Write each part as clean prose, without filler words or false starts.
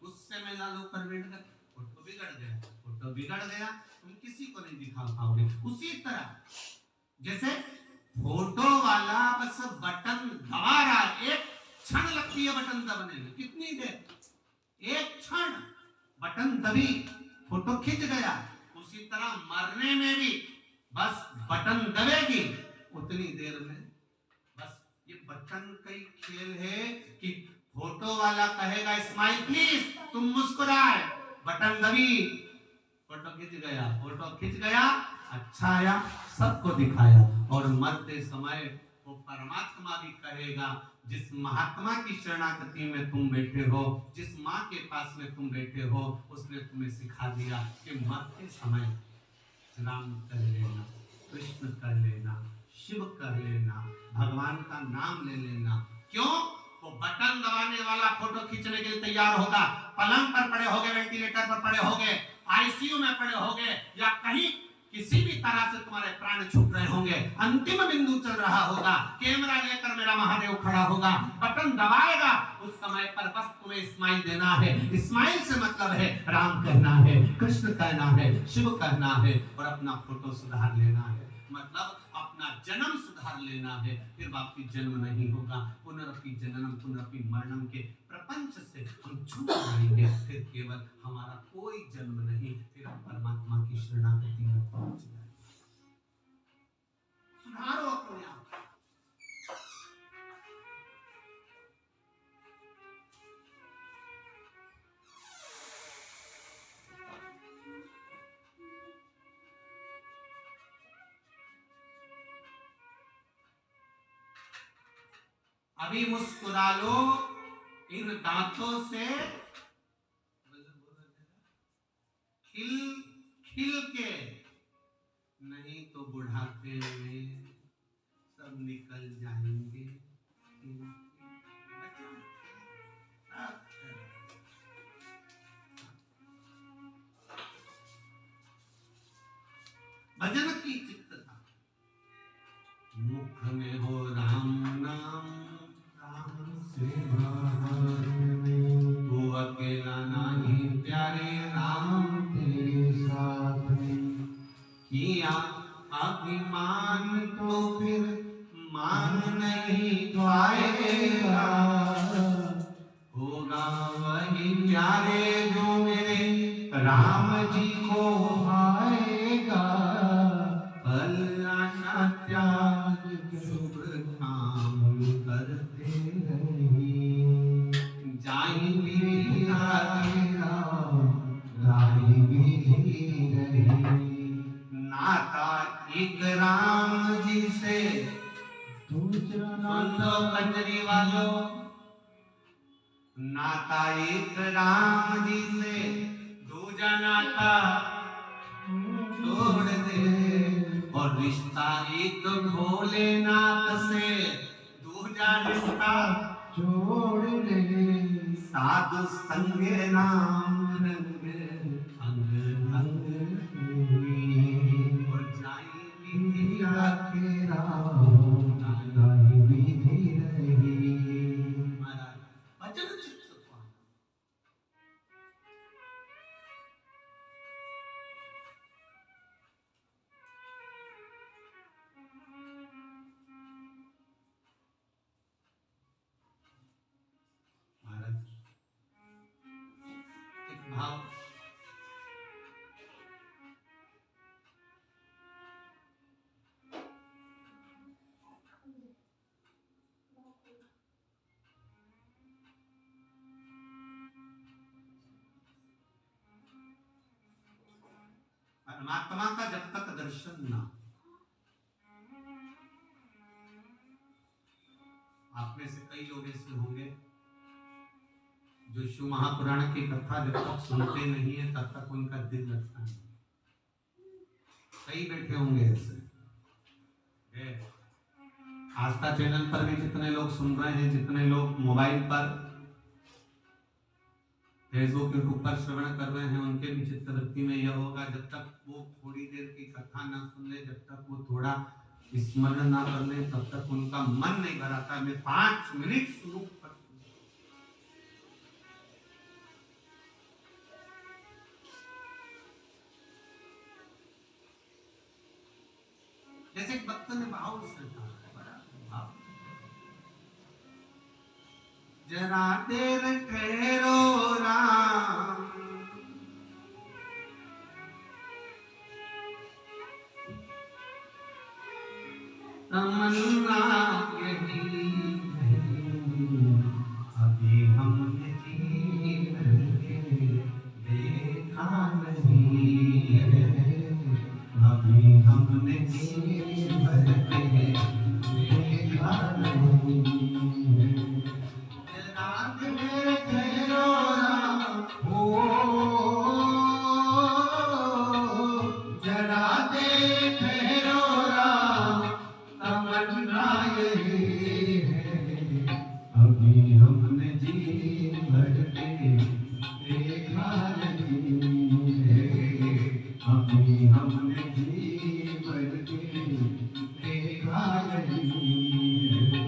गुस्से में लाल ऊपर बैठ कर फोटो बिगड़ गया, फोटो बिगड़ गया, तुम किसी को नहीं दिखा पाओगे। उसी तरह जैसे फोटो वाला बस बटन दबा रहा है, एक क्षण लगती है बटन दबाने में, कितनी देर, एक क्षण बटन दबी, फोटो खिंच गया। उसी तरह मरने में भी बस बटन दबेगी, उतनी देर में बस ये बटन का ही खेल है कि फोटो वाला कहेगा स्माइल प्लीज, तुम मुस्कुराए, बटन दबी, फोटो खिंच गया, फोटो खिंच गया, अच्छा आया, सबको दिखाया। और मरते समय वो परमात्मा भी कहेगा, जिस महात्मा की शरणागति में तुम बैठे हो, जिस माँ के पास में तुम बैठे हो, उसने तुम्हें सिखा दिया कि मरते समय राम कर लेना, कृष्ण कर लेना, शिव कर लेना, भगवान का नाम ले लेना। क्यों? वो बटन दबाने वाला फोटो खींचने के लिए तैयार होगा, पलंग पर पड़े होगे, वेंटिलेटर पर पड़े होगे, आईसीयू में पड़े होगे, या कहीं किसी भी तरह से तुम्हारे प्राण छूट रहे होंगे, अंतिम बिंदु चल रहा होगा, कैमरा लेकर मेरा महादेव खड़ा होगा, बटन दबाएगा, उस समय पर बस तुम्हें स्माइल देना है। स्माइल से मतलब है राम कहना है, कृष्ण कहना है, शिव कहना है, और अपना फोटो सुधार लेना है, मतलब अपना जन्म सुधार लेना है। फिर वापस जन्म नहीं होगा, पुनरपि जननम पुनरपि मरणम के प्रपंच से हम छूट जाएंगे, फिर केवल हमारा कोई जन्म नहीं, फिर हम परमात्मा की शरणागति में पहुंच जाएंगे। सुधारो अपने आप। अभी मुस्कुरा लो इन दांतों से, खिल खिल के, नहीं तो बुढ़ापे में सब निकल जाएंगे। भजन की चित्तता, मुख में हो राम नाम, राम से बाहर में तू अकेला नहीं प्यारे, राम तेरे साथ में किया अभिमान तो फिर मान नहीं पाएगा, होगा वही प्यारे जो मेरे राम जी को भाएगा। फल आशा त्याग शुभ काम करते रही, जाई विधि राही विधि रही। नाता एक राम जी से, सुन लो कंजरी वालों, नाता एक राम जी से, दूजा नाता छोड़ दे, और रिश्ता एक भोलेनाथ से, दूजा रिश्ता जोड़ ले। साधु संगे नाम रंग अंग अंग, और जाई विधि राखे राम, जाई विधि रही। महाराज भजन चित्त महाराज एक भाव, परमात्मा का जब तक दर्शन ना, आप में से कई लोग ऐसे होंगे जो शिव महापुराण की कथा जब तक सुनते नहीं है तब तक उनका दिल लगता नहीं। कई बैठे होंगे ऐसे। आस्था चैनल पर भी जितने लोग सुन रहे हैं, जितने लोग मोबाइल पर, फेसबुक यूट्यूब पर श्रवण कर रहे हैं, उनके भी चित्तवृत्ति में यह होगा, जब तक वो थोड़ी देर की कथा ना सुन ले, जब तक वो थोड़ा स्मरण ना कर ले, तब तक उनका मन नहीं भराता। मैं 5 मिनट सुनूं, जरा देर ठहरो राम, तमन्ना यही है, अभी हमने जीवन के देखा नहीं है, अभी हमने जीवन के देखा नहीं है। रात में ठहरो राम, जरा देर ठहरो राम, तमन्ना यही है, अभी हमने जी भर के देखा नहीं है, अभी हमने जी भर के देखा नहीं है।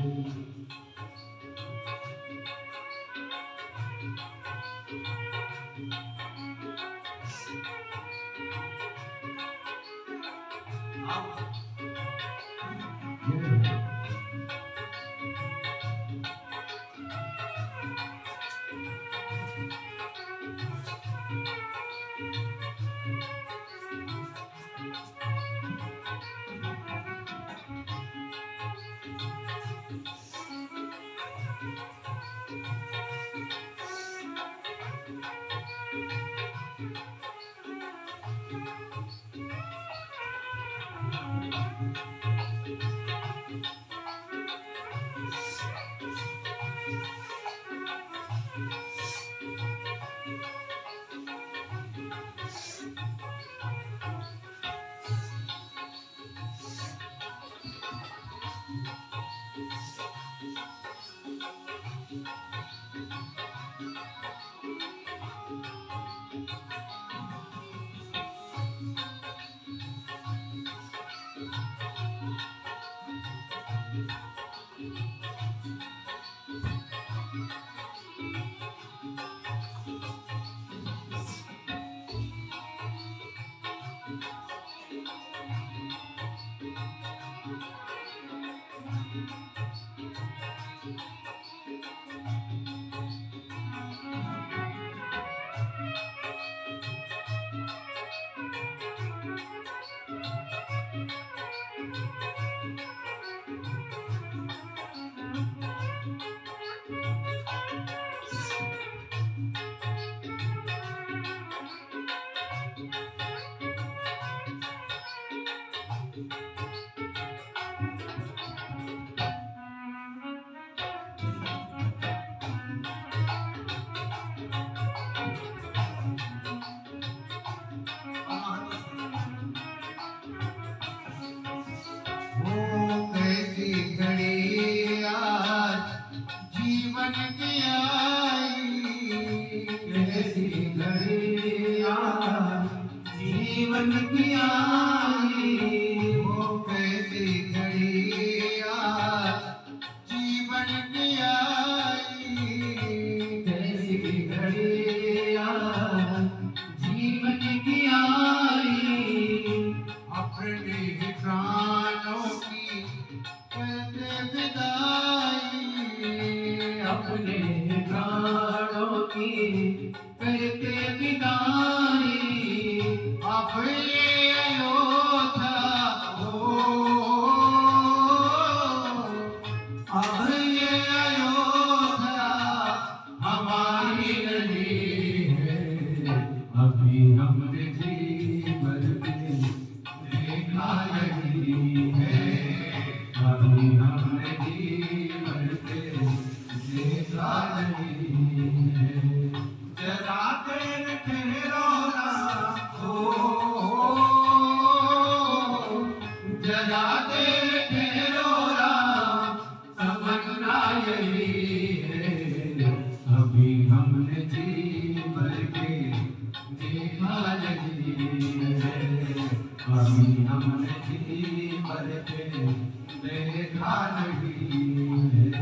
जीवन की आई, वो कैसी घड़िया जीवन की आई, कैसी घड़िया जीवन की आई, अपने ही प्राणों की करते विदाई, अपने ही प्राणों की करते विदाई। अब ये अयोध्या हो, अब ये अयोध्या हमारी नहीं है, अभी हमने जी भर के देखा नहीं है, अभी हमने जी भर के देखा नहीं है। जरा देर ठहरो राम, जरा देर ठहरो राम, तमन्ना यही है, अभी हमने जी भर के देखा नहीं है, अभी हमने जी भर के देखा नहीं है।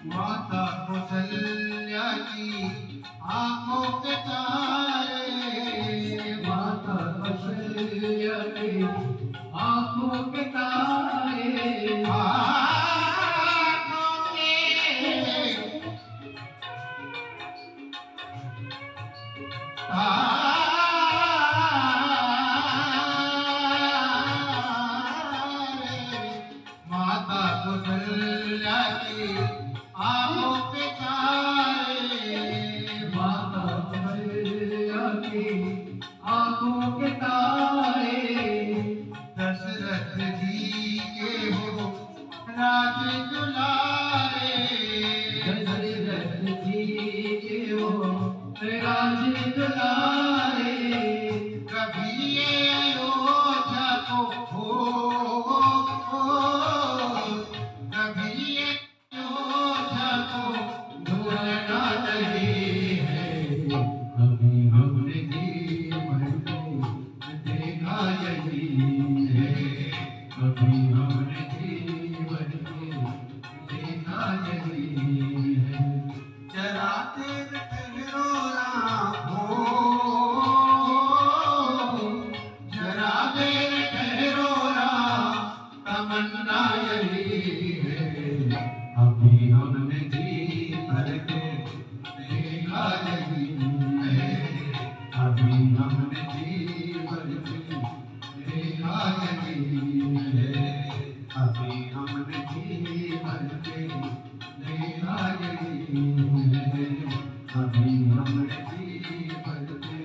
माता कौशल्या की आंखों के तारे, माता कौशल्या की आंखों के तारे, आंखों के तारे, माता कौशल्या की आंखों के तारे, माता कौशल्या की आंखों के तारे, दशरथ जी के हो राज दुलारे, दशरथ जी के वो राज दुलारे, कभी ये अयोध्या को कभी ये अयोध्या को ढूंढना नहीं है, अभी हमने जीवन में देखा यही है, अभी हमने जीवन में देखा यही है। चराते ठहरो राम हो, जरा देर ठहरो राम, तमन्ना यही है, अभी हमने जी भर के देखा यही है, अभी हमने जी भर के देखा यही है, अभी हमने जी भर के देखा यही है, अभी हमने जी भर के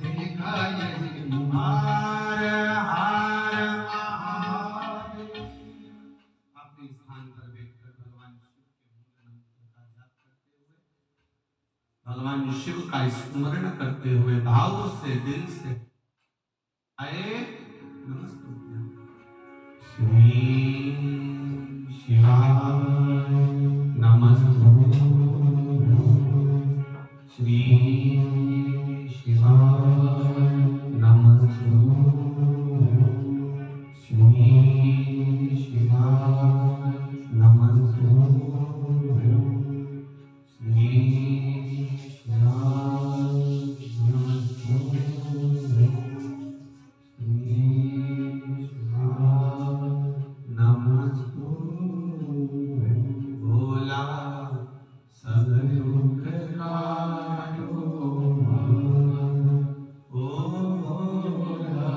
देखा यही है। हार हार महादेव। अपने स्थान पर बैठकर भगवान शिव का स्मरण करते हुए भाव से दिल से आए नमस्ते। श्री शिवाय नमः, श्री शिवाय नमः, श्री शिवाय नमः, श्री भोला सब दुख काटो ओ भोला,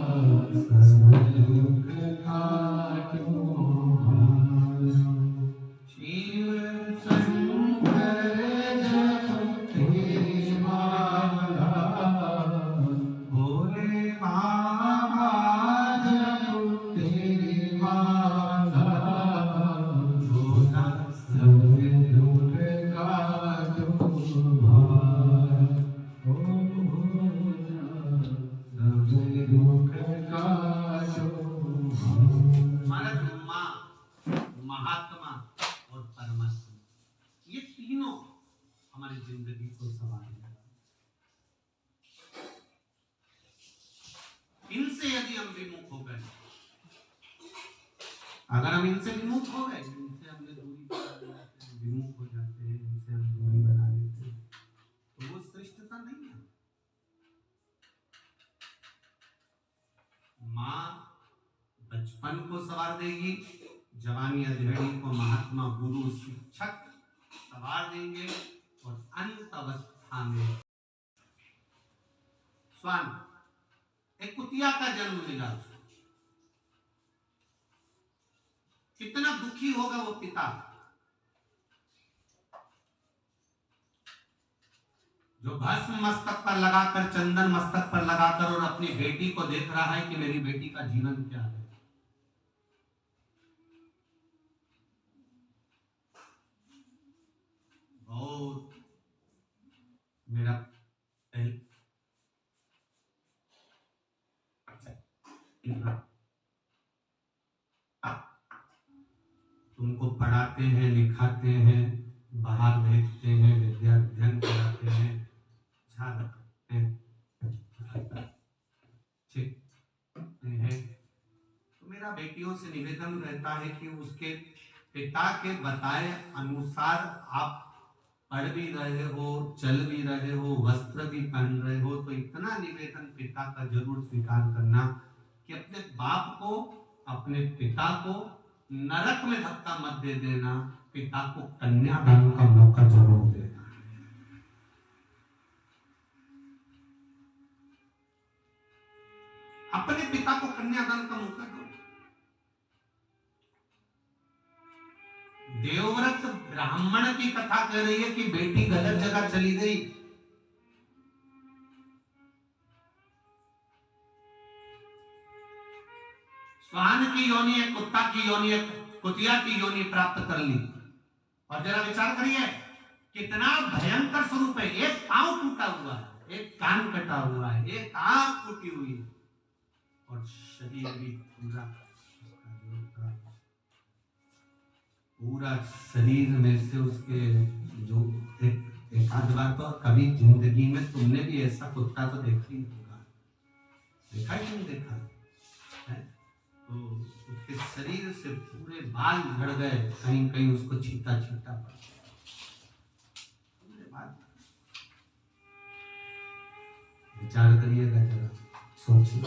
सब दुख काटो शिव शंकर जप तेरी माला, भोले बाबा जप तेरी माला, भोला सब दुख काटो भार, ओ भोला, सब दुख काटो भार। हमारा माँ, महात्मा और परमात्मा, ये तीनों हमारी जिंदगी को संभालने वाले। इनसे यदि हम विमुख हो गए, अगर हम इनसे विमुख हो गए, इनसे हमने दूरी बना लेते हैं, विमुख हो जाते हैं, इनसे हम दूरी बना लेते हैं, तो वो श्रेष्ठता नहीं है। माँ बचपन यौवन को सवार देगी, जवानी अधेड़ी को महात्मा गुरु शिक्षक सवार देंगे, और अंत अवस्था में स्वान एक कुतिया का जन्म मिला उसको। कितना दुखी होगा वो पिता, जो भस्म मस्तक पर लगाकर, चंदन मस्तक पर लगाकर और अपनी बेटी को देख रहा है कि मेरी बेटी का जीवन क्या है। बहुत मेरा तुमको पढ़ाते हैं, लिखाते हैं, बाहर भेजते हैं, विद्या अध्ययन कराते हैं, तो मेरा बेटियों से निवेदन रहता है कि उसके पिता के बताए अनुसार आप पढ़ भी रहे हो, चल भी रहे हो, वस्त्र भी पहन रहे हो, तो इतना निवेदन पिता का जरूर स्वीकार करना कि अपने बाप को, अपने पिता को नरक में धक्का मत दे देना, पिता को कन्यादान का मौका जरूर देना। अपने पिता को कन्यादान का मौका दो। देवव्रत ब्राह्मण की कथा कह रही है कि बेटी गलत जगह चली गई, स्वान की योनि है, कुत्ता की योनि है, कुतिया की योनि प्राप्त कर ली। और जरा विचार करिए कितना भयंकर स्वरूप है। एक पांव टूटा हुआ है, एक कान कटा हुआ है, एक आंख टूटी हुई है, और शरीर भी पूरा शरीर में से उसके जो एक आध बार तो कभी जिंदगी में तुमने भी ऐसा कुत्ता तो देखा ही होगा, देखा ही नहीं देखा है? तो उसके शरीर से पूरे बाल झड़ गए, कहीं कहीं उसको छीटा छीटा पड़ गया। विचार करिएगा जरा, सोचिए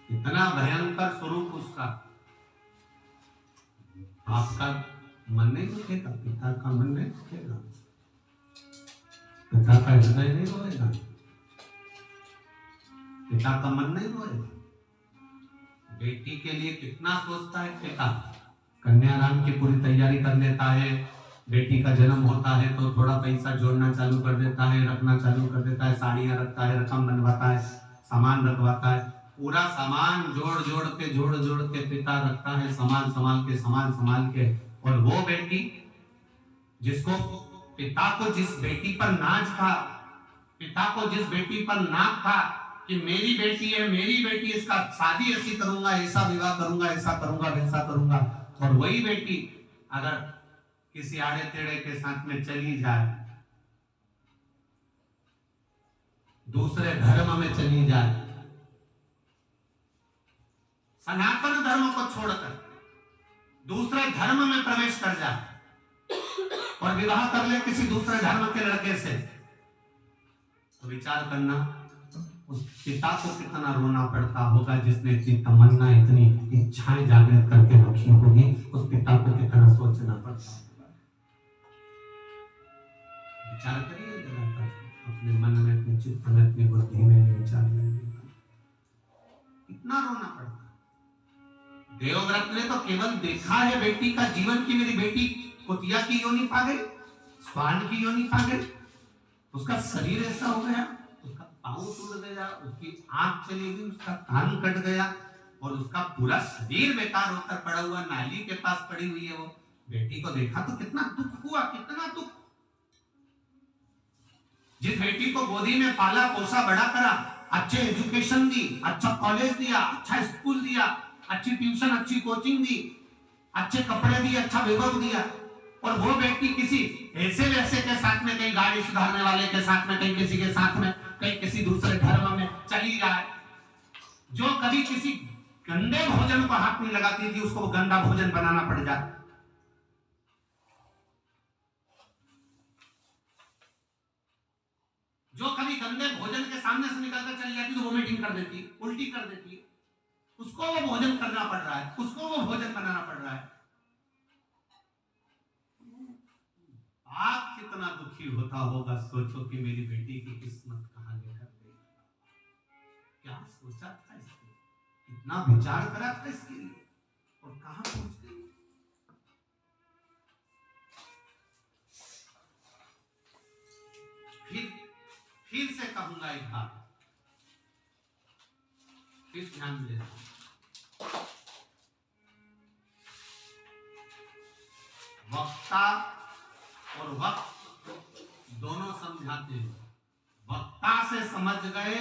इतना भयंकर स्वरूप उसका। आपका मन नहीं दुखेगा, पिता का मन नहीं दुखेगा, पिता का हृदय नहीं रोएगा, पिता का मन नहीं रोएगा। बेटी के लिए कितना सोचता है पिता, कन्यादान की पूरी तैयारी कर लेता है। बेटी का जन्म होता है तो थोड़ा पैसा जोड़ना चालू कर देता है, रखना चालू कर देता है, साड़ियां रखता है, रकम बनवाता है, सामान रखवाता है, पूरा सामान जोड़ जोड़ के पिता रखता है, सामान संभाल के। और वो बेटी जिसको पिता को जिस बेटी पर नाज था, पिता को जिस बेटी पर नाज था कि मेरी बेटी है, मेरी बेटी, इसका शादी ऐसी करूंगा, ऐसा विवाह करूंगा, ऐसा करूंगा, वैसा करूंगा, और वही बेटी अगर किसी आड़े टेढ़े के साथ में चली जाए, दूसरे धर्म में चली जाए, सनातन धर्म को छोड़कर दूसरे धर्म में प्रवेश कर जाए और विवाह कर ले किसी दूसरे धर्म के लड़के से, तो विचार करना उस पिता को कितना रोना पड़ता होगा, जिसने इतनी तमन्ना, इतनी इच्छाएं जागृत करके रखी होगी, उस पिता को कितना सोचना पड़ता होगा। विचार करिए जरा, अपने मन में, अपने चित्त में, अपनी बुद्धि में ये विचार करिए, कितना रोना पड़ता। देवव्रत ने तो केवल देखा है बेटी का जीवन की मेरी बेटी कुतिया की योनि पा गई, स्वान की योनि पा गई, उसका शरीर ऐसा हो गया, उसका पांव टूट गया, उसकी आंख चली गई, उसका कान कट गया, और उसका पूरा शरीर बेकार होकर पड़ा हुआ नाली के पास पड़ी हुई है। वो बेटी को देखा तो कितना दुख हुआ, कितना दुख। जिस बेटी को गोदी में पाला पोसा बड़ा करा, अच्छे एजुकेशन दी, अच्छा कॉलेज दिया, अच्छा स्कूल दिया, अच्छी ट्यूशन, अच्छी कोचिंग दी, अच्छे कपड़े दिए, अच्छा वैभव दिया, और वो बेटी किसी ऐसे वैसे के साथ में, कहीं गाड़ी सुधारने वाले के साथ में, कहीं किसी के साथ में, कहीं किसी दूसरे धर्म में चली जाए, जो कभी किसी गंदे भोजन को हाथ नहीं लगाती थी, उसको गंदा भोजन बनाना पड़ जाए। जो कभी गंदे भोजन के सामने से निकलकर चली जाती तो वोमिटिंग कर देती, उल्टी कर देती, उसको उसको वो भोजन करना पड़ रहा है, उसको वो भोजन बनाना पड़ रहा है। आप कितना दुखी होता होगा, सोचो कि मेरी बेटी की किस्मत कहां लेकर गई। क्या सोचा था इसने, कितना विचार करा था इसके लिए, और कहां पहुंच गई। फिर से कहूंगा एक बात, फिर ध्यान देना। वक्ता और वक्त दोनों समझाते हैं। वक्ता से समझ गए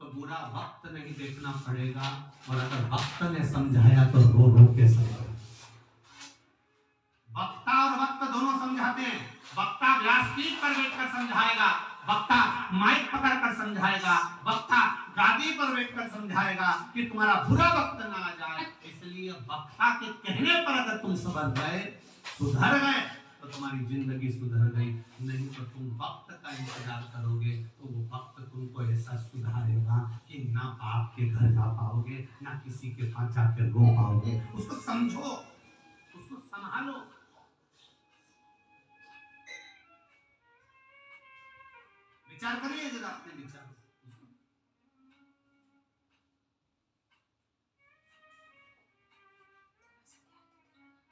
तो बुरा वक्त नहीं देखना पड़ेगा, और अगर वक्त ने समझाया तो रो रो के समझाया। वक्ता और वक्त दोनों समझाते हैं। वक्ता व्यासपीठ पर बैठकर समझाएगा, वक्ता माइक पकड़कर समझाएगा, वक्ता गादी पर बैठकर समझाएगा कि तुम्हारा बुरा वक्त ना आ जाए। इसलिए वक्ता के कहने पर अगर तुम समझ गए, सुधर गए, तो तुम्हारी जिंदगी सुधर गई। नहीं तो तुम वक्त का इंतजार करोगे तो वो वक्त तुमको ऐसा सुधारेगा कि ना बाप के घर जा पाओगे, ना किसी के पास जाकर रो पाओगे। उसको समझो, उसको संभालो। विचार करिए जरा अपने विचार।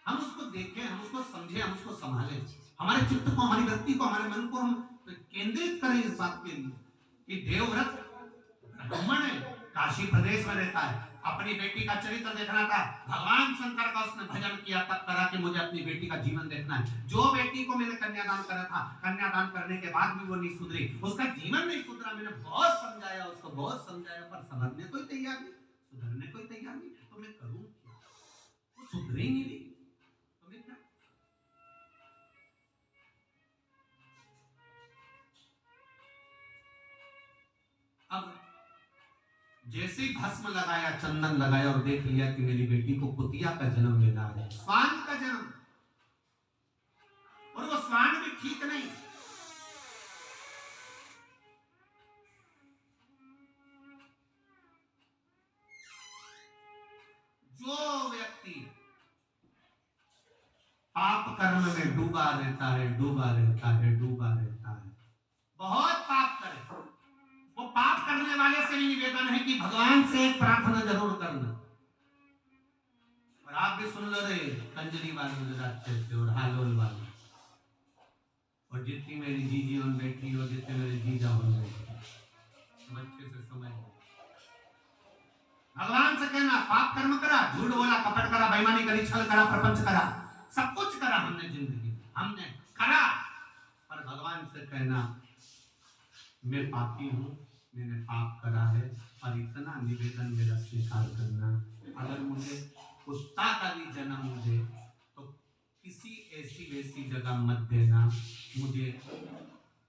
हम उसको देखें, हम उसको समझें, हम उसको संभालें। हमारे चित्त को, हमारी वृत्ति को, हमारे मन को हम केंद्रित करें इस बात के लिए कि देवव्रत ब्राह्मण है, काशी प्रदेश में रहता है, अपनी बेटी का चरित्र देखना था। भगवान शंकर का उसने भजन किया, तब करा कि मुझे अपनी बेटी का जीवन देखना है। जो बेटी को मैंने कन्यादान करा था, कन्यादान करने के बाद भी वो नहीं सुधरी, उसका जीवन नहीं सुधरा। मैंने बहुत समझाया, उसको बहुत समझाया, पर समझने कोई तैयार नहीं, सुधरने कोई तैयार नहीं। तो मैं करूं क्या? वो सुधर ही नहीं रही। अब जैसे ही भस्म लगाया, चंदन लगाया और देख लिया कि मेरी बेटी को कुतिया का जन्म लेना है, स्वान का जन्म, और वो स्वान भी ठीक नहीं। जो व्यक्ति पाप कर्म में डूबा रहता है, डूबा रहता है, डूबा रहता है, बहुत पाप करे, वो पाप करने वाले से भी निवेदन है कि भगवान से एक प्रार्थना जरूर करना। और आप भी सुन लो रे, कंजली वाले अच्छे से, और हालोल वाले, और जितनी मेरी जीजी और बेटी हो, जितने मेरे जीजा हो, अच्छे से समझ। भगवान से कहना, पाप कर्म करा, झूठ बोला, कपट करा, बेईमानी करी, छल करा, प्रपंच करा, सब कुछ करा हमने जिंदगी, हमने करा, पर भगवान से कहना मैं पापी हूं, मैंने पाप करा है, और इतना निवेदन मेरा स्वीकार करना। अगर मुझे कुत्ता का भी जन्म दे तो किसी ऐसी वैसी जगह मत देना, मुझे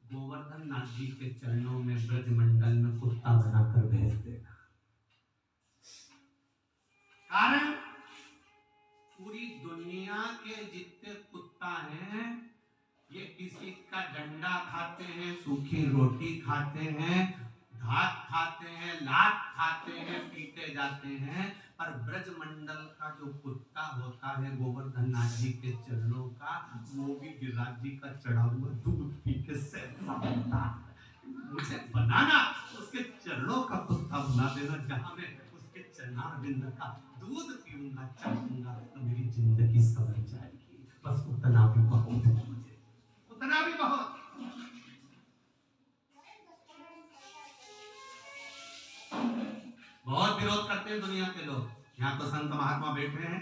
गोवर्धन नाथ जी के चरणों में ब्रजमंडल में कुत्ता बनाकर भेज देना। कारण पूरी दुनिया के जितने कुत्ता हैं, ये किसी का डंडा खाते हैं, सूखी रोटी खाते हैं, घात खाते हैं, लात खाते हैं, पीटे जाते हैं, पर ब्रजमंडल का जो कुत्ता होता है गोवर्धन नाथ जी के चरणों का, वो भी गिरिराज जी का चढ़ा हुआ दूध पी के सहता है। मुझे बनाना, उसके चरणों का कुत्ता बना देना, जहां मैं उसके चरणारविंद का दूध पीऊंगा, चाहूंगा, तो मेरी जिंदगी संवर जाएगी। बस उतना भी बहुत है मुझे, उतना भी बहुत। बहुत विरोध करते हैं दुनिया के लोग। यहाँ तो संत महात्मा बैठे हैं,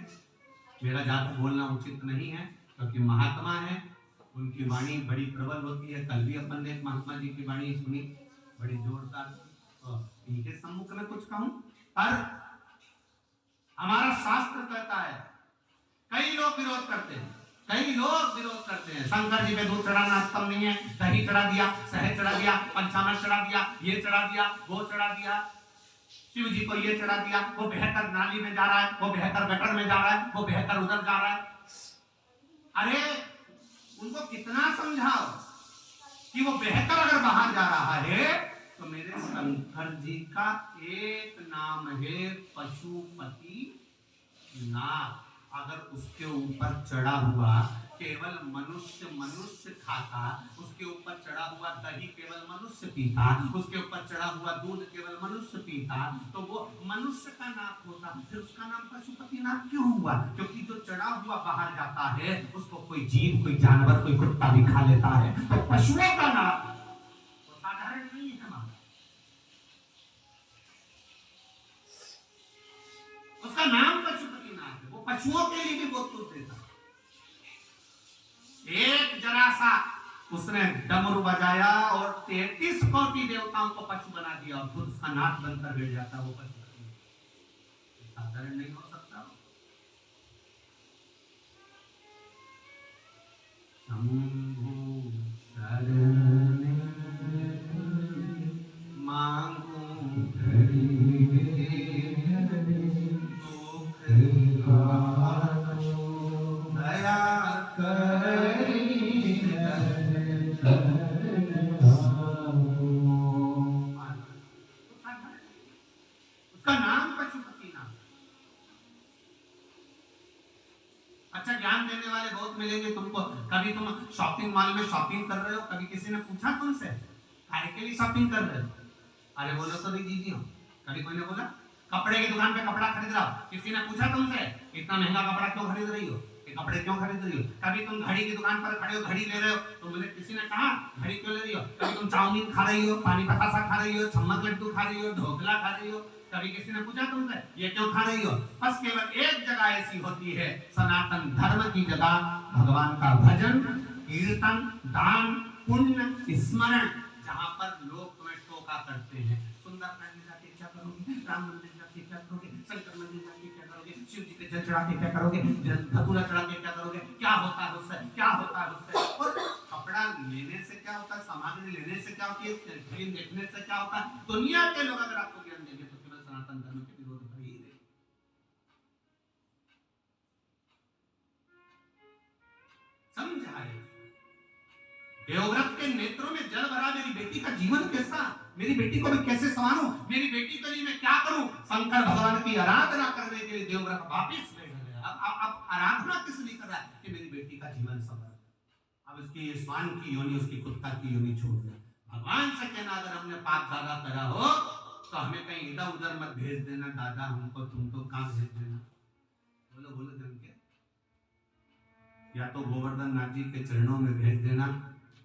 मेरा ज्यादा बोलना उचित नहीं है, क्योंकि महात्मा है, उनकी वाणी बड़ी प्रबल होती है। कल भी अपन ने महात्मा जी की वाणी सुनी, बड़ी जोरदार। तो इनके सम्मुख में कुछ कहूं, पर हमारा शास्त्र कहता है, कई लोग विरोध करते हैं, कई लोग विरोध करते हैं, शंकर जी पे दूध चढ़ाना उत्तम नहीं है, दही चढ़ा दिया, शहद चढ़ा दिया, पंचामृत चढ़ा दिया, ये चढ़ा दिया, वो चढ़ा दिया, शिव जी को ये चढ़ा दिया, वो बहकर नाली में जा रहा है, वो बहकर गटर में जा रहा है, वो बहकर उधर जा रहा है। अरे उनको कितना समझाओ कि वो बहकर अगर बाहर जा रहा है तो मेरे शंकर जी का एक नाम है पशुपति नाथ। अगर उसके ऊपर चढ़ा हुआ केवल मनुष्य मनुष्य खाता, उसके ऊपर चढ़ा हुआ दही केवल मनुष्य पीता, उसके ऊपर चढ़ा हुआ दूध केवल मनुष्य पीता, तो वो मनुष्य का नाथ होता। फिर उसका नाम पशुपति नाथ क्यों हुआ? क्योंकि जो चढ़ा हुआ बाहर जाता है उसको कोई जीव, कोई जानवर, कोई कुत्ता भी खा लेता है। तो पशुओं का नाथ वो साधारण नहीं है। उसका नाम पशुपति नाथ है। वो पशुओं के लिए भी बहुत कुछ देता। एक जरा सा उसने डमरू बजाया और 33 कोटि देवताओं को पशु बना दिया और खुद उसका नाथ बनकर बैठ जाता। वो पशु साधारण नहीं हो सकता। शंभु शरण मांगू दया उसका नाम पशुपति नाथ। अच्छा, ज्ञान देने वाले बहुत मिलेंगे तुमको। कभी तुम शॉपिंग मॉल में शॉपिंग कर रहे हो, कभी किसी ने पूछा तुमसे काय के लिए शॉपिंग कर रहे हो? अरे बोलो तो नहीं दीदी हो। कभी कोई ने बोला? कपड़े की दुकान पे कपड़ा खरीद रहा हो, किसी ने पूछा तुमसे इतना महंगा कपड़ा क्यों खरीद रही हो, ये कपड़े क्यों खरीद रही हो? कभी तुम घड़ी की दुकान पर खड़े हो, घड़ी ले रहे हो, तो बोले किसी ने कहा घड़ी क्यों ले रही हो? कभी तुम चाउमीन खा रही हो, पानी बतासा खा रही हो, चम्मच लड्डू खा रही हो, ढोकला खा रही हो, कभी किसी ने पूछा तुमसे ये क्यों खा रही हो? बस केवल एक जगह ऐसी होती है सनातन धर्म की जगह, भगवान का भजन कीर्तन दान पुण्य स्मरण, जहां पर लोग तुम्हें टोका करते हैं। सुंदरकांड में जाके क्या करोगे, राम मंदिर जाके क्या करोगे, शंकर मंदिर जाके क्या करोगे, शिव जी के जल चढ़ा के क्या करोगे, धतूरा चढ़ा के क्या करोगे, क्या होता है उससे, क्या होता है उससे? और कपड़ा लेने से क्या होता है, सामग्री लेने से क्या होती है, फिल्म देखने से क्या होता है? दुनिया के लोग अगर आपको ज्ञान देंगे तो केवल सनातन धर्म के विरोध कर ही देंगे। समझाए देवव्रत के नेत्रों में जल भरा, मेरी बेटी का जीवन कैसा, मेरी बेटी को मैं कैसे संवारूं, मेरी बेटी के लिए मैं क्या करूं? शंकर भगवान की आराधना करने के लिए देवव्रत वापिस बैठ गया। अब आराधना किस लिए कर रहा है? कि मेरी बेटी का जीवन सफल। अब उसकी स्वान की योनि, उसकी कुत्ता की योनि छोड़ दिया। भगवान से कहना अगर हमने पाप ज्यादा करा हो तो हमें कहीं इधर उधर मत भेज देना दादा, हमको तुमको कहां भेज देना। बोलो बोलो जम के, या तो गोवर्धन नाथ जी के चरणों में भेज देना,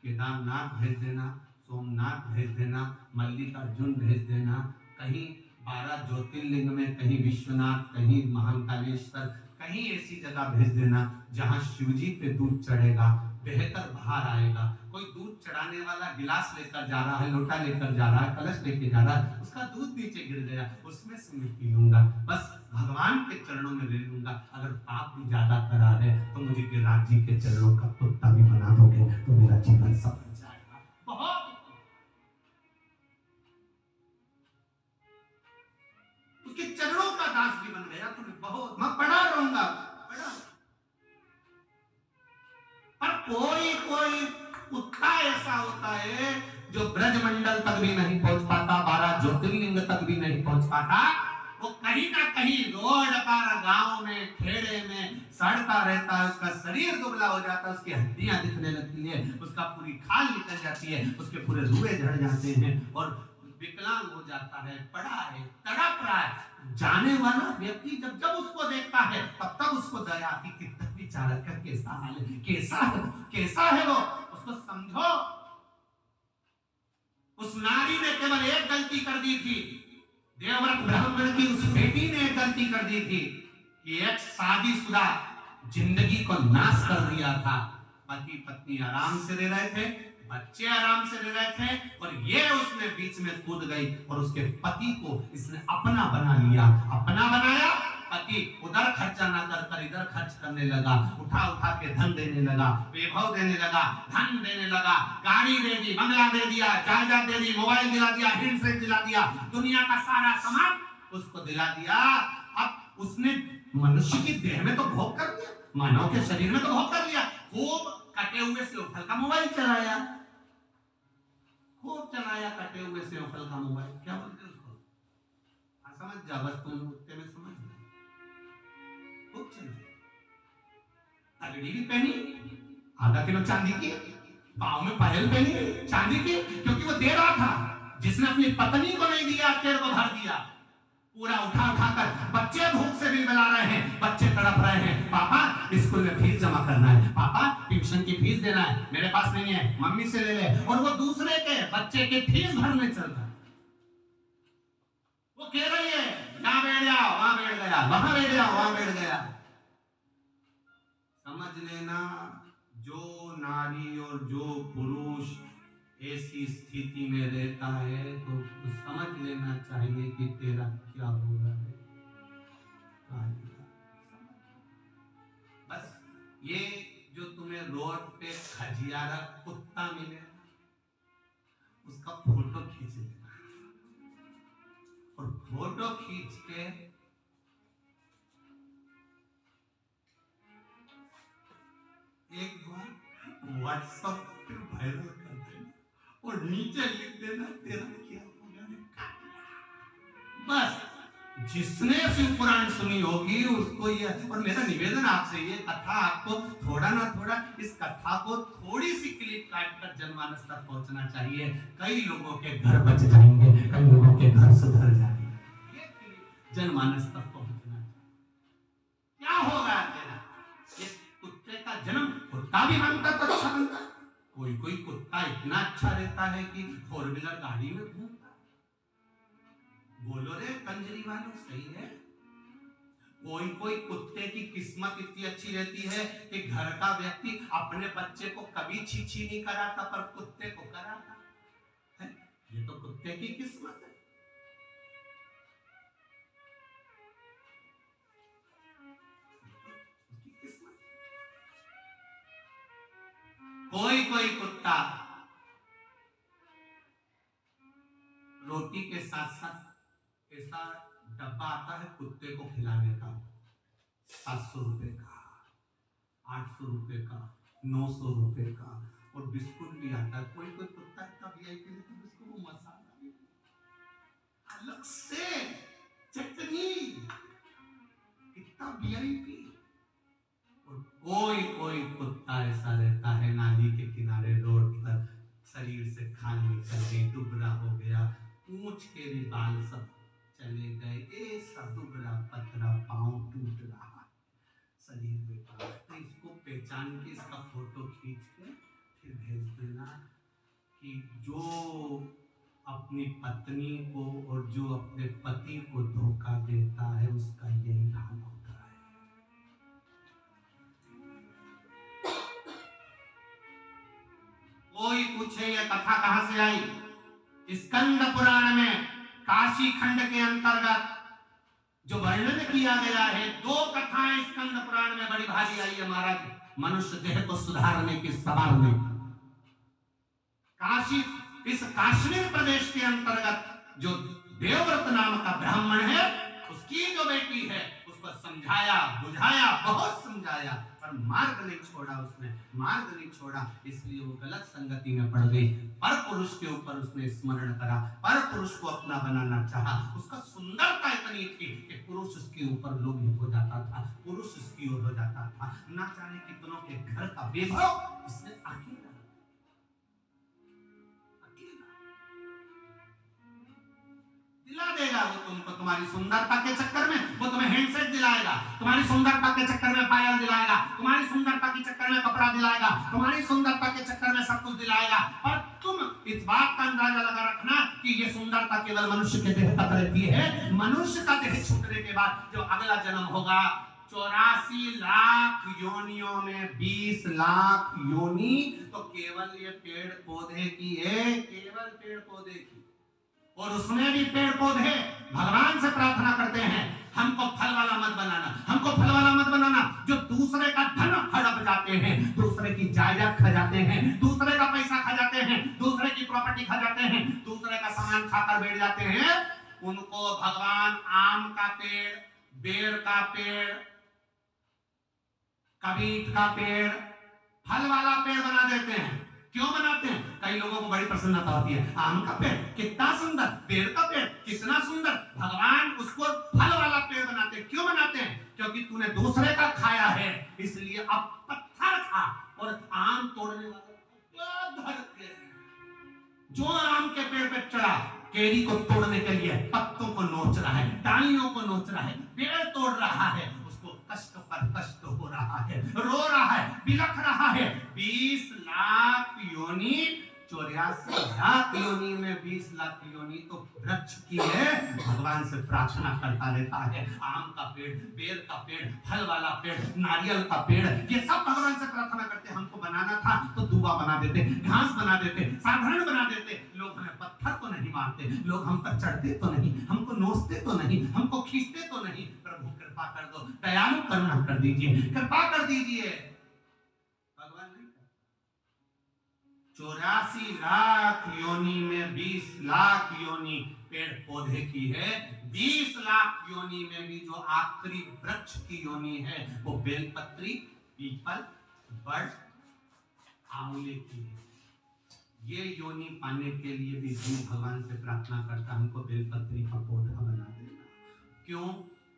केदारनाथ भेज देना, सोमनाथ भेज देना, मल्लिकार्जुन भेज देना, कहीं 12 ज्योतिर्लिंग में, कहीं विश्वनाथ, कहीं महाकालेश्वर, कहीं ऐसी जगह भेज देना जहां शिवजी पे दूध चढ़ेगा, बेहतर बाहर आएगा। कोई दूध चढ़ाने वाला गिलास लेकर जा रहा है, लोटा लेकर जा रहा है, कलश लेके जा रहा है, उसका दूध नीचे गिर गया, उसमें से मैं पी लूंगा, बस भगवान के चरणों में ले लूंगा। अगर पाप भी ज्यादा करा है तो मुझे गिरिराज जी के चरणों का कुत्ता भी बना दोगे तो मेरा जीवन सफल जाएगा। बहुत उसके चरणों का दास भी बन गया तो मैं बहुत मैं पड़ा रहूंगा, पड़ा। पर कोई कोई कुत्ता ऐसा होता है जो ब्रजमंडल तक भी नहीं पहुंच पाता, 12 ज्योतिर्लिंग तक भी नहीं पहुंच पाता, वो कहीं ना कहीं रोड पर, गांव में, खेड़े में सड़ता रहता है, उसका शरीर दुबला हो जाता है, उसकी हड्डियां दिखने लगती है, उसका पूरी खाल निकल जाती है, उसके पूरे रुए झड़ जाते हैं और विकलांग हो जाता है, पड़ा है, तड़प रहा है। जाने वाला व्यक्ति जब जब उसको देखता है तब तब उसको दया आती कि तक बेचारा का कैसा हाल है, कैसा है वो, उसको समझो। उस नारी ने केवल एक गलती कर दी थी, देवव्रत ब्राह्मण की उस बेटी ने एक गलती कर दी थी कि एक शादीशुदा जिंदगी को नाश कर दिया था। पति पत्नी आराम से रह रहे थे, बच्चे आराम से रह रहे थे और ये उसने बीच में कूद गई और उसके पति को इसने अपना बना लिया। अपना बनाया, पति उधर खर्चा ना कर इधर खर्च करने लगा, उठा उठा के धन देने लगा, वैभव देने लगा, धन देने लगा, गाड़ी दे दी, बंगला दे दिया, जायदाद दे दी, मोबाइल दिला दिया, हैंडसेट दिला दिया, दुनिया का सारा सामान उसको दिला दिया। अब उसने मनुष्य की देह में तो भोग कर लिया, मानव के शरीर में तो भोग कर लिया, खूब कटे हुए सिल्वर का मोबाइल चलाया, खूब चलाया, कटे हुए सेवफल का मोबाइल, क्या बोलते हैं उसको? हाँ समझ जा, बस तुम उत्ते में समझ लो। खूब चल रही तगड़ी भी पहनी, आधा किलो चांदी की, पाँव में पायल पहनी चांदी की, क्योंकि वो दे रहा था। जिसने अपनी पत्नी को नहीं दिया, तेरे को भर दिया। पूरा उठा उठा कर, बच्चे भूख से बिलबिला रहे हैं, बच्चे तड़प रहे हैं, पापा स्कूल में फीस जमा करना है, पापा ट्यूशन की फीस देना है, मेरे पास नहीं है, मम्मी से ले ले। और वो दूसरे के बच्चे की फीस भरने चल रहा है। वो कह रही है यहाँ बैठ जाओ, वहां बैठ गया, वहां बैठ जाओ, वहां बैठ गया। समझ लेना, जो नारी और जो पुरुष ऐसी स्थिति में रहता है तो उसको समझ लेना चाहिए कि तेरा क्या हो रहा है। बस ये जो तुम्हें रोड पे खजियारा कुत्ता मिले, उसका फोटो खींच लेना, और फोटो खींच के एक बार व्हाट्सएप पे वायरल कर देना, और नीचे लिख देना तेरा क्या होगा। बस जिसने शिव पुराण सुनी होगी उसको ये। और मेरा निवेदन आपसे, ये कथा आपको थोड़ा ना थोड़ा, इस कथा को थोड़ी सी क्लिप काट कर जनमानस तक पहुंचना चाहिए। कई लोगों के घर बच जाएंगे, कई लोगों के घर सुधर जाएंगे। ये क्लिप जनमानस तक पहुंचना चाहिए। क्या होगा तेरा? ये कुत्ते का जन्म, कुत्ता भी बनता तो अच्छा बनता। कोई कुत्ता इतना अच्छा रहता है कि 4 व्हीलर गाड़ी में घूमता। बोलो रे कंजरी वालों, सही है। कोई कुत्ते की किस्मत इतनी अच्छी रहती है कि घर का व्यक्ति अपने बच्चे को कभी छीछी नहीं कराता, पर कुत्ते को कराता है। ये तो कुत्ते की किस्मत है। उसकी किस्मत। कोई कुत्ता रोटी के साथ साथ ऐसा डब्बा आता है कुत्ते को खिलाने का, 700 रुपए का, 800 रुपए का, 900 रुपए का, और बिस्कुट भी आता है। कोई कुत्ता इतना वीआईपी लेता है, उसको वो मसाला भी अलग से, चटनी, कितना वीआईपी। और कोई कुत्ता ऐसा रहता है नाली के किनारे रोड पर, शरीर से खाल निकल गई, दुबला हो गया, पूंछ के भी बाल सब चले गए, ऐसा दुबला पतला, पांव टूट रहा, शरीर में पाँव। तो इसको पहचान के इसका फोटो खींच के फिर भेज देना कि जो अपनी पत्नी को और जो अपने पति को धोखा देता है उसका यही हाल होता है। कोई पूछे यह कथा कहां से आई? स्कंद पुराण में काशी खंड के अंतर्गत जो वर्णन किया गया है, 2 कथाएं स्कंद पुराण में बड़ी भारी आई है महाराज, मनुष्य देह को सुधारने की, संवारने की। काशी, इस कश्मीर प्रदेश के अंतर्गत जो देवव्रत नाम का ब्राह्मण है, उसकी जो बेटी है, उसको समझाया बुझाया, बहुत समझाया, पर मार्ग नहीं छोड़ा। उसने मार्ग नहीं छोड़ा, इसलिए वो गलत संगति में पड़ गई। पर पुरुष के ऊपर उसने स्मरण करा, पर पुरुष को अपना बनाना चाहा। उसका सुंदरता इतनी थी कि पुरुष उसके ऊपर लोभित हो जाता था, पुरुष उसकी ओर हो जाता था। ना जाने कितनों के घर का वैभव इसने अकेला दिला देगा। वो तुमको तुम्हारी सुंदरता के चक्कर में, वो तुम्हें हैंडसेट दिलाएगा, तुम्हारी सुंदरता के चक्कर में पायल दिलाएगा, तुम्हारी सुंदरता के चक्कर में कपड़ा दिलाएगा, तुम्हारी सुंदरता के चक्कर में सब कुछ दिलाएगा। और तुम इस बात का अंदाजा लगा रखना कि ये सुंदरता केवल मनुष्य के देह तक रहती है। मनुष्य का देह छूटने के बाद जो अगला जन्म होगा, 84 लाख योनियों में 20 लाख योनि तो केवल ये पेड़ पौधे की है, केवल पेड़ पौधे की। और उसमें भी पेड़ पौधे भगवान से प्रार्थना करते हैं, हमको फल वाला मत बनाना, हमको फल वाला मत बनाना। जो दूसरे का धन हड़प जाते हैं, दूसरे की जायदाद खा जाते हैं, दूसरे का पैसा खा जाते हैं, दूसरे की प्रॉपर्टी खा जाते हैं, दूसरे का सामान खाकर बैठ जाते हैं, उनको भगवान आम का पेड़, बेर का पेड़, कबीत का पेड़, फल वाला पेड़ बना देते हैं। क्यों बनाते हैं? कई लोगों को बड़ी प्रसन्नता होती है, आम का पेड़ कितना सुंदर, पेड़ का पेड़ कितना सुंदर, भगवान उसको फल वाला पेड़ बनाते हैं। क्यों बनाते हैं? क्योंकि तूने दूसरे का खाया है, इसलिए अब पत्थर खा। और आम तोड़ने वाला जो आम के पेड़ पे चढ़ा, केरी को तोड़ने के लिए पत्तों को नोच रहा है, डालियों को नोच रहा है, पेड़ तोड़ रहा है, उसको कष्ट पर कष्ट हो रहा है, रो रहा है, बिलख रहा है। 20 लाख योनि, 84 लाख योनि में 20 लाख योनि तो वृक्ष की है। भगवान से प्रार्थना करता रहता है, आम का पेड़, बेर का पेड़, फल वाला पेड़, नारियल का पेड़, ये सब भगवान से प्रार्थना करते। हमको बनाना था तो दूबा बना देते, घास बना देते, साधारण बना देते। लोग हमें पत्थर तो नहीं मारते, लोग हम पर चढ़ते तो नहीं, हमको नोचते तो नहीं, हमको खींचते तो नहीं। प्रभु कृपा कर दो, दयालु करुणा कर दीजिए, कृपा कर दीजिए। भगवान नहीं, 84 लाख योनि में 20 लाख योनि पेड़ पौधे की है, 20 लाख योनि में भी जो आखिरी वृक्ष की योनि है वो बेलपत्री, पीपल, बड़, आंवले की है। ये योनि पाने के लिए भी जीव भगवान से प्रार्थना करता, हमको बेलपत्री का पौधा बना देना। क्यों?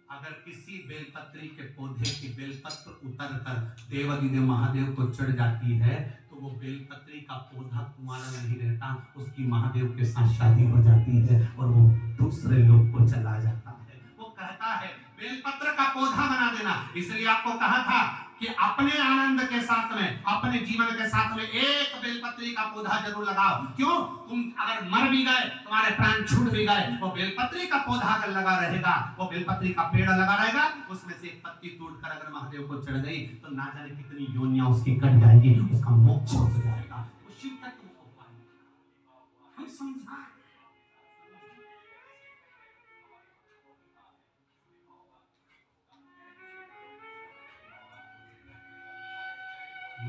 अगर किसी बेलपत्री के पौधे की बेलपत्र उतर कर देवादिदेव महादेव को चढ़ जाती है तो वो बेलपत्री का पौधा कुंवारा नहीं रहता, उसकी महादेव के साथ शादी हो जाती है और वो दूसरे लोग को चला जाता है। वो कहता है बेलपत्र का पौधा बना देना। इसलिए आपको कहा था कि अपने आनंद के साथ में, अपने जीवन के साथ में एक बेलपत्री का पौधा जरूर लगाओ। क्यों? तुम अगर मर भी गए, तुम्हारे प्राण छूट भी गए, वो बेलपत्री का पौधा अगर लगा रहेगा, वो बेलपत्री का पेड़ लगा रहेगा, उसमें से एक पत्ती टूटकर अगर महादेव को चढ़ गई तो ना जाने कितनी योनियां उसकी कट जाएगी, उसका मोक्ष हो जाएगा, वो शिव तत्व को पाएगा। हम समझाएं,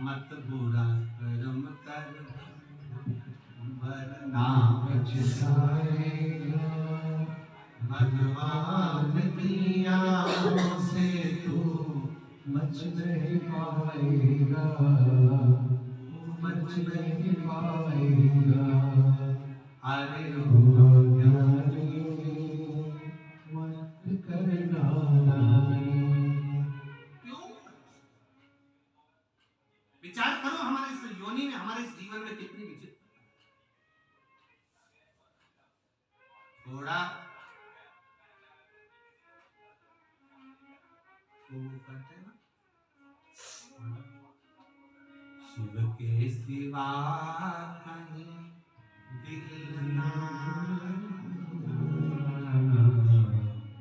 मत बुरा कर्म कर वरना पछताएगा, भगवान की आँखों से तू बच नहीं पाएगा, बच नहीं पाएगा। अरे अज्ञानी मत करना। क्यों? विचार करो, हमारे इस योनि में, हमारे इस जीवन में कितनी विचित्र, थोड़ा करते हैं ना, शिव के सिवा कहीं दिल ना,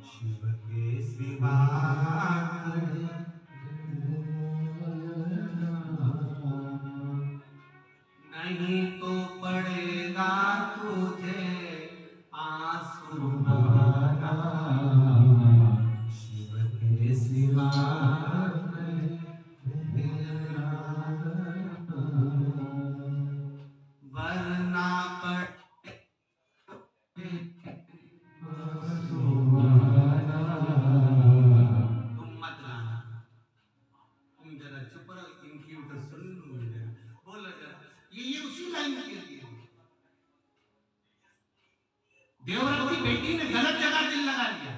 शिव के सिवा कहीं नहीं तो पड़ेगा तुझे आंसू बहाना, शिव के सिवा वरना पड़े तुम मत गाना, तुम जरा चुप रहो, इनकी उधर सुन लो जरा, बोलो जरा, ये उसी लाइन के लिए। देवव्रत की बेटी ने गलत जगह दिल लगा लिया,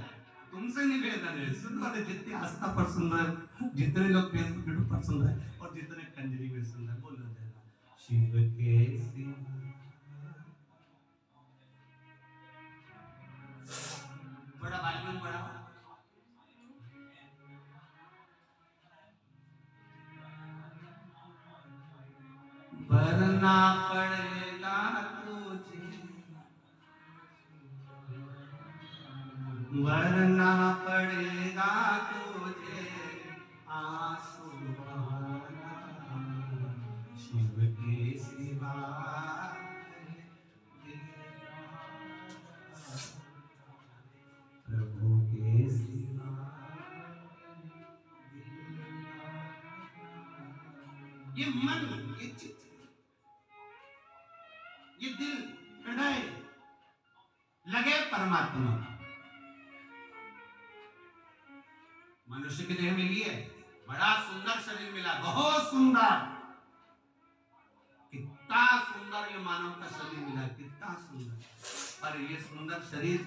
तुमसे निवेदन है, सुन रहे जितने आस्था पर सुन रहे, जितने लोग फेसबुक यूट्यूब पर सुन रहे और जितने कंजरी में सुन रहे, बोलो जरा, शिव के सिवा, बड़ा वॉल्यूम बढ़ाओ, वरना पड़ेगा तुझे, वरना पड़ेगा तुझे आंसू बहाना, शिव के सिवा प्रभु के सिवा। ये मन, ये चित्त, ये दिल, हृदय लगे परमात्मा। मनुष्य की देह मिली है, बड़ा सुंदर शरीर मिला, बहुत सुंदर, कितना सुंदर ये मानव का शरीर मिला, कितना सुंदर। पर ये सुंदर शरीर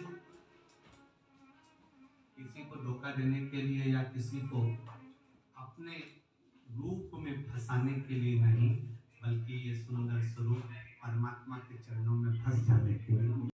किसी को धोखा देने के लिए या किसी को अपने रूप में फंसाने के लिए नहीं, बल्कि ये सुंदर स्वरूप परमात्मा के चरणों में फंस जाने के लिए।